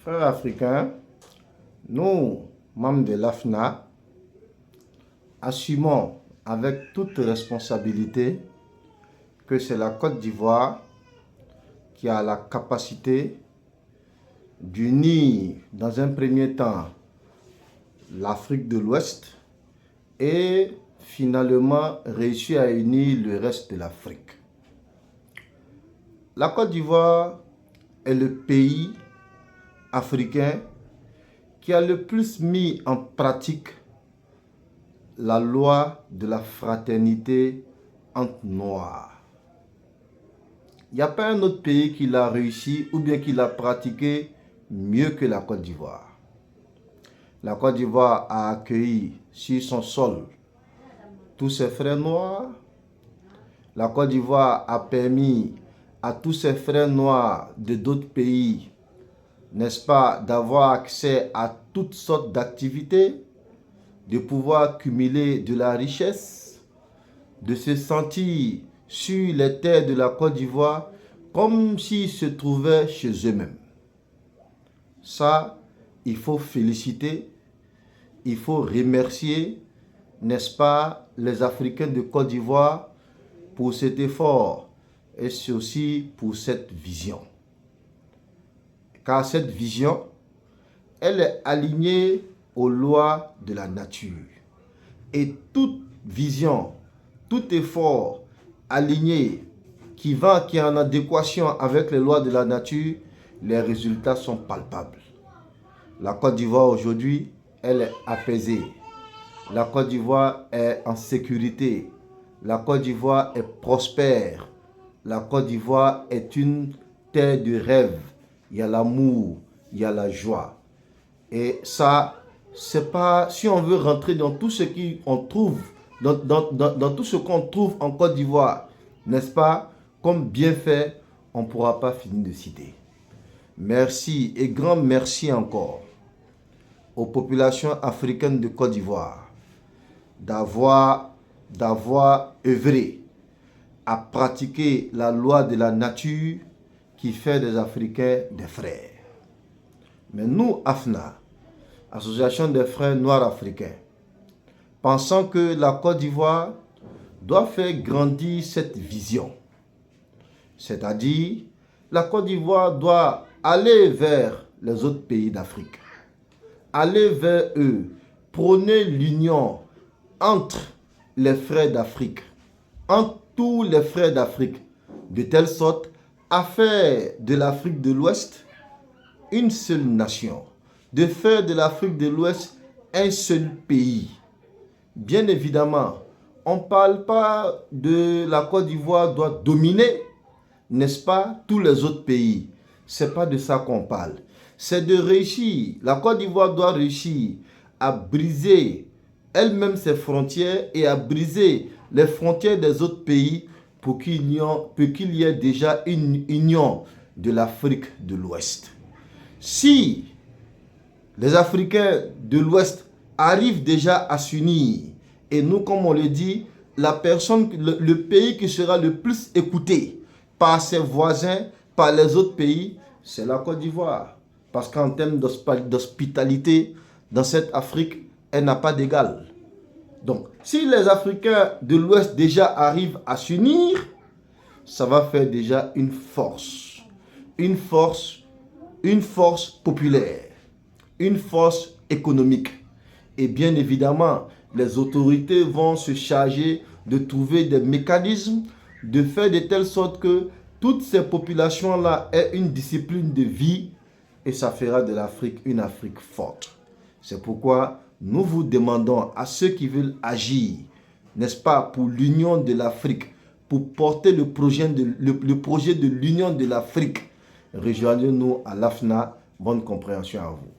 Frères africains, nous, membres de l'AFNA, assumons avec toute responsabilité que c'est la Côte d'Ivoire qui a la capacité d'unir dans un premier temps l'Afrique de l'Ouest et finalement réussir à unir le reste de l'Afrique. La Côte d'Ivoire est le pays africain qui a le plus mis en pratique la loi de la fraternité entre Noirs. Il n'y a pas un autre pays qui l'a réussi ou bien qui l'a pratiqué mieux que la Côte d'Ivoire. La Côte d'Ivoire a accueilli sur son sol tous ses frères noirs. La Côte d'Ivoire a permis à tous ses frères noirs de d'autres pays, n'est-ce pas, d'avoir accès à toutes sortes d'activités, de pouvoir cumuler de la richesse, de se sentir sur les terres de la Côte d'Ivoire comme s'ils se trouvaient chez eux-mêmes. Ça, il faut féliciter, il faut remercier, n'est-ce pas, les Africains de Côte d'Ivoire pour cet effort et aussi pour cette vision. Car cette vision, elle est alignée aux lois de la nature. Et toute vision, tout effort aligné qui est en adéquation avec les lois de la nature, les résultats sont palpables. La Côte d'Ivoire aujourd'hui, elle est apaisée. La Côte d'Ivoire est en sécurité. La Côte d'Ivoire est prospère. La Côte d'Ivoire est une terre de rêve. Il y a l'amour, il y a la joie. Et ça, c'est pas, si on veut rentrer dans tout ce qu'on trouve, dans tout ce qu'on trouve en Côte d'Ivoire, n'est-ce pas, comme bienfait, on ne pourra pas finir de citer. Merci et grand merci encore aux populations africaines de Côte d'Ivoire d'avoir œuvré à pratiquer la loi de la nature qui fait des Africains des frères. Mais nous, AFNA, Association des frères noirs africains, pensons que la Côte d'Ivoire doit faire grandir cette vision. C'est-à-dire, la Côte d'Ivoire doit aller vers les autres pays d'Afrique, aller vers eux, prôner l'union entre les frères d'Afrique, entre tous les frères d'Afrique, de telle sorte à faire de l'Afrique de l'Ouest une seule nation, de faire de l'Afrique de l'Ouest un seul pays. Bien évidemment, on ne parle pas de la Côte d'Ivoire doit dominer, n'est-ce pas, tous les autres pays. Ce n'est pas de ça qu'on parle. C'est de réussir, la Côte d'Ivoire doit réussir à briser elle-même ses frontières et à briser les frontières des autres pays pour qu'il y ait déjà une union de l'Afrique de l'Ouest. Si les Africains de l'Ouest arrivent déjà à s'unir, et nous, comme on le dit, le pays qui sera le plus écouté par ses voisins, par les autres pays, c'est la Côte d'Ivoire. Parce qu'en termes d'hospitalité, dans cette Afrique, elle n'a pas d'égal. Donc, si les Africains de l'Ouest déjà arrivent à s'unir, ça va faire déjà une force populaire, une force économique. Et bien évidemment, les autorités vont se charger de trouver des mécanismes, de faire de telle sorte que toutes ces populations-là aient une discipline de vie et ça fera de l'Afrique une Afrique forte. C'est pourquoi nous vous demandons à ceux qui veulent agir, n'est-ce pas, pour l'union de l'Afrique, pour porter le projet de l'union de l'Afrique, rejoignez-nous à l'AFNA. Bonne compréhension à vous.